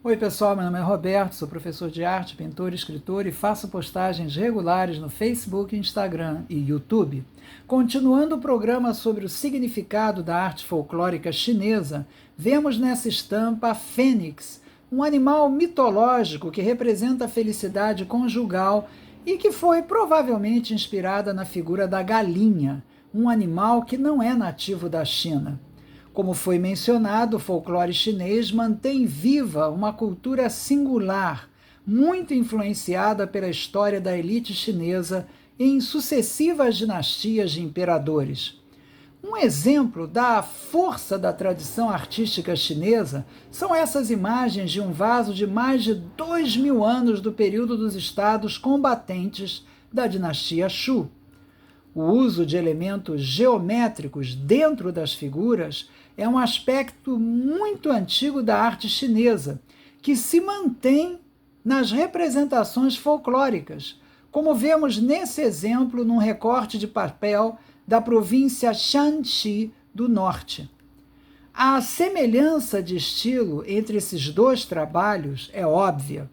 Oi pessoal, meu nome é Roberto, sou professor de arte, pintor, escritor e faço postagens regulares no Facebook, Instagram e YouTube. Continuando o programa sobre o significado da arte folclórica chinesa, vemos nessa estampa a fênix, um animal mitológico que representa a felicidade conjugal e que foi provavelmente inspirada na figura da galinha, um animal que não é nativo da China. Como foi mencionado, o folclore chinês mantém viva uma cultura singular, muito influenciada pela história da elite chinesa em sucessivas dinastias de imperadores. Um exemplo da força da tradição artística chinesa são essas imagens de um vaso de mais de 2000 anos do período dos estados combatentes da dinastia Shu. O uso de elementos geométricos dentro das figuras é um aspecto muito antigo da arte chinesa, que se mantém nas representações folclóricas, como vemos nesse exemplo num recorte de papel da província Shanxi do Norte. A semelhança de estilo entre esses dois trabalhos é óbvia.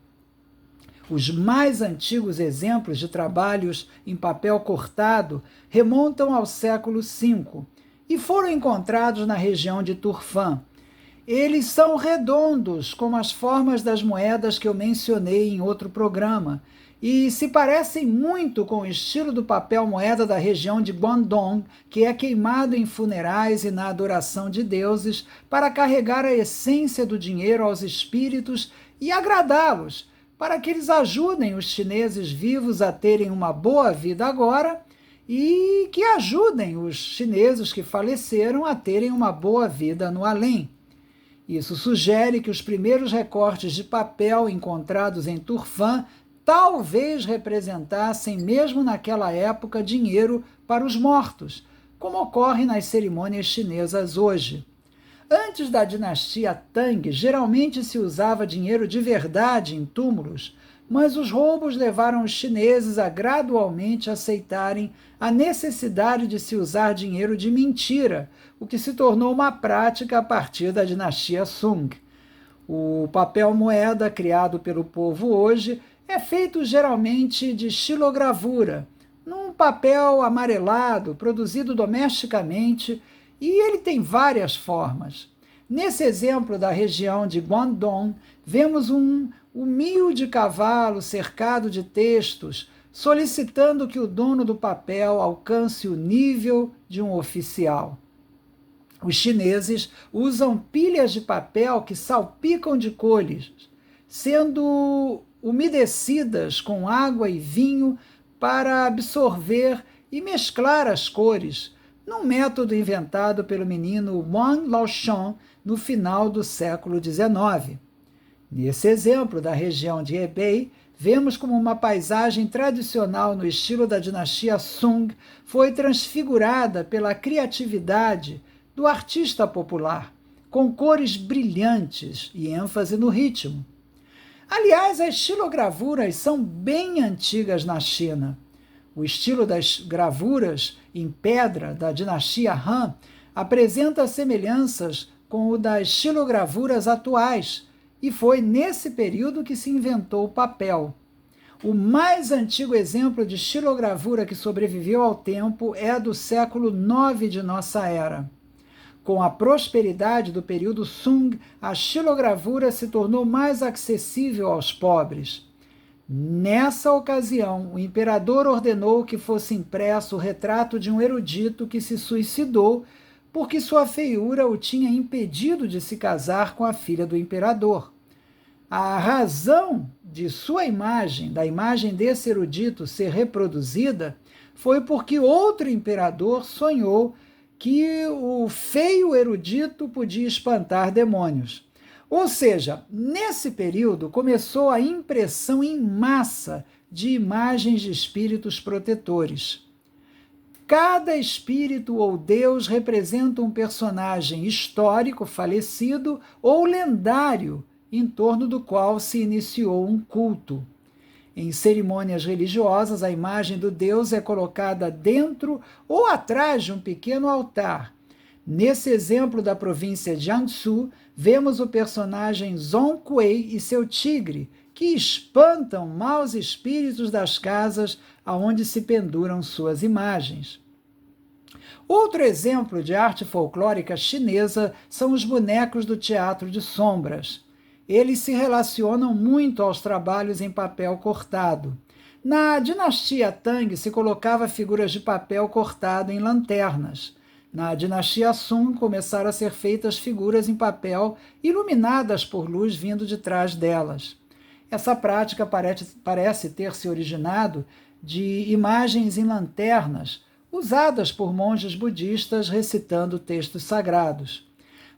Os mais antigos exemplos de trabalhos em papel cortado remontam ao século V e foram encontrados na região de Turfan. Eles são redondos, como as formas das moedas que eu mencionei em outro programa, e se parecem muito com o estilo do papel moeda da região de Guangdong, que é queimado em funerais e na adoração de deuses para carregar a essência do dinheiro aos espíritos e agradá-los, para que eles ajudem os chineses vivos a terem uma boa vida agora e que ajudem os chineses que faleceram a terem uma boa vida no além. Isso sugere que os primeiros recortes de papel encontrados em Turfan talvez representassem, mesmo naquela época, dinheiro para os mortos, como ocorre nas cerimônias chinesas hoje. Antes da dinastia Tang, geralmente se usava dinheiro de verdade em túmulos, mas os roubos levaram os chineses a gradualmente aceitarem a necessidade de se usar dinheiro de mentira, o que se tornou uma prática a partir da dinastia Sung. O papel moeda criado pelo povo hoje é feito geralmente de xilogravura, num papel amarelado, produzido domesticamente, e ele tem várias formas. Nesse exemplo da região de Guangdong, vemos um humilde cavalo cercado de textos, solicitando que o dono do papel alcance o nível de um oficial. Os chineses usam pilhas de papel que salpicam de cores, sendo umedecidas com água e vinho para absorver e mesclar as cores, num método inventado pelo menino Wang Laochon no final do século XIX. Nesse exemplo da região de Hebei, vemos como uma paisagem tradicional no estilo da dinastia Sung foi transfigurada pela criatividade do artista popular, com cores brilhantes e ênfase no ritmo. Aliás, as estilogravuras são bem antigas na China. O estilo das gravuras em pedra da dinastia Han apresenta semelhanças com o das estilogravuras atuais, e foi nesse período que se inventou o papel. O mais antigo exemplo de estilogravura que sobreviveu ao tempo é do século IX de nossa era. Com a prosperidade do período Sung, a estilogravura se tornou mais acessível aos pobres. Nessa ocasião, o imperador ordenou que fosse impresso o retrato de um erudito que se suicidou porque sua feiura o tinha impedido de se casar com a filha do imperador. A razão de sua imagem, da imagem desse erudito, ser reproduzida foi porque outro imperador sonhou que o feio erudito podia espantar demônios. Ou seja, nesse período começou a impressão em massa de imagens de espíritos protetores. Cada espírito ou deus representa um personagem histórico falecido ou lendário em torno do qual se iniciou um culto. Em cerimônias religiosas, a imagem do deus é colocada dentro ou atrás de um pequeno altar, Nesse exemplo da província de Jiangsu, vemos o personagem Zhong Kuei e seu tigre, que espantam maus espíritos das casas aonde se penduram suas imagens. Outro exemplo de arte folclórica chinesa são os bonecos do teatro de sombras. Eles se relacionam muito aos trabalhos em papel cortado. Na dinastia Tang se colocava figuras de papel cortado em lanternas. Na dinastia Song começaram a ser feitas figuras em papel iluminadas por luz vindo de trás delas. Essa prática parece ter se originado de imagens em lanternas, usadas por monges budistas recitando textos sagrados.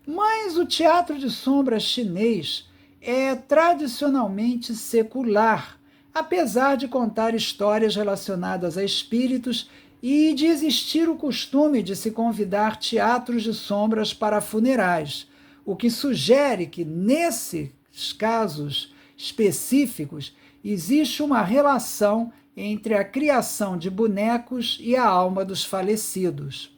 Mas o teatro de sombras chinês é tradicionalmente secular, apesar de contar histórias relacionadas a espíritos e de existir o costume de se convidar teatros de sombras para funerais, o que sugere que, nesses casos específicos, existe uma relação entre a criação de bonecos e a alma dos falecidos.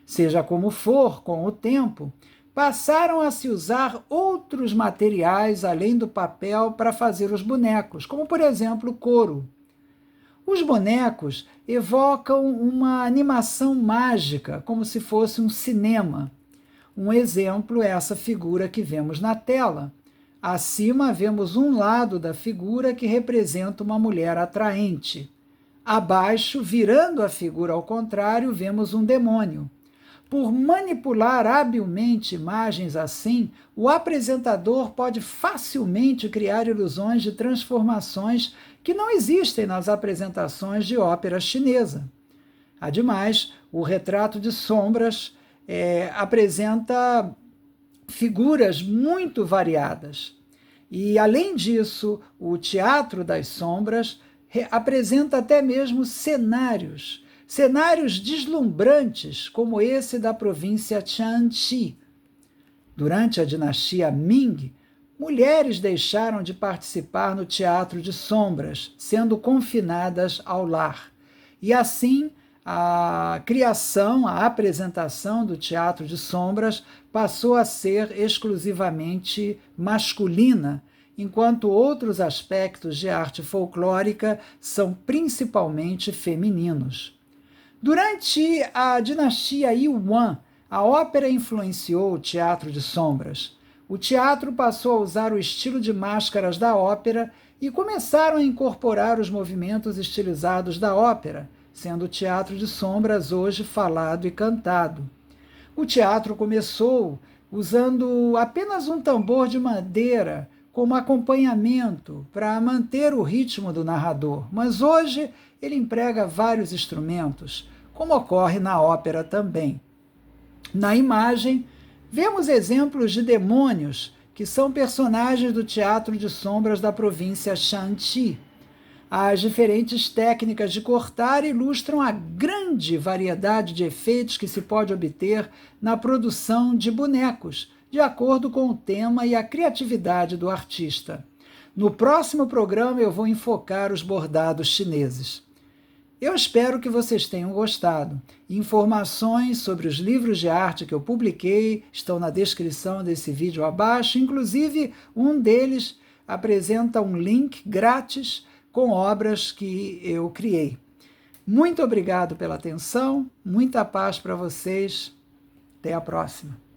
Seja como for, com o tempo, passaram a se usar outros materiais além do papel para fazer os bonecos, como por exemplo couro. Os bonecos evocam uma animação mágica, como se fosse um cinema. Um exemplo é essa figura que vemos na tela. Acima vemos um lado da figura que representa uma mulher atraente. Abaixo, virando a figura ao contrário, vemos um demônio. Por manipular habilmente imagens assim, o apresentador pode facilmente criar ilusões de transformações que não existem nas apresentações de ópera chinesa. Ademais, o retrato de sombras apresenta figuras muito variadas. E, além disso, o teatro das sombras apresenta até mesmo cenários deslumbrantes, como esse da província Tianqi. Durante a dinastia Ming, mulheres deixaram de participar no teatro de sombras, sendo confinadas ao lar. E assim, a criação, a apresentação do teatro de sombras passou a ser exclusivamente masculina, enquanto outros aspectos de arte folclórica são principalmente femininos. Durante a dinastia Yuan, a ópera influenciou o teatro de sombras. O teatro passou a usar o estilo de máscaras da ópera e começaram a incorporar os movimentos estilizados da ópera, sendo o teatro de sombras hoje falado e cantado. O teatro começou usando apenas um tambor de madeira como acompanhamento para manter o ritmo do narrador, mas hoje ele emprega vários instrumentos, como ocorre na ópera também. Na imagem, vemos exemplos de demônios, que são personagens do teatro de sombras da província Shanxi. As diferentes técnicas de cortar ilustram a grande variedade de efeitos que se pode obter na produção de bonecos, de acordo com o tema e a criatividade do artista. No próximo programa eu vou enfocar os bordados chineses. Eu espero que vocês tenham gostado. Informações sobre os livros de arte que eu publiquei estão na descrição desse vídeo abaixo. Inclusive, um deles apresenta um link grátis com obras que eu criei. Muito obrigado pela atenção, muita paz para vocês. Até a próxima.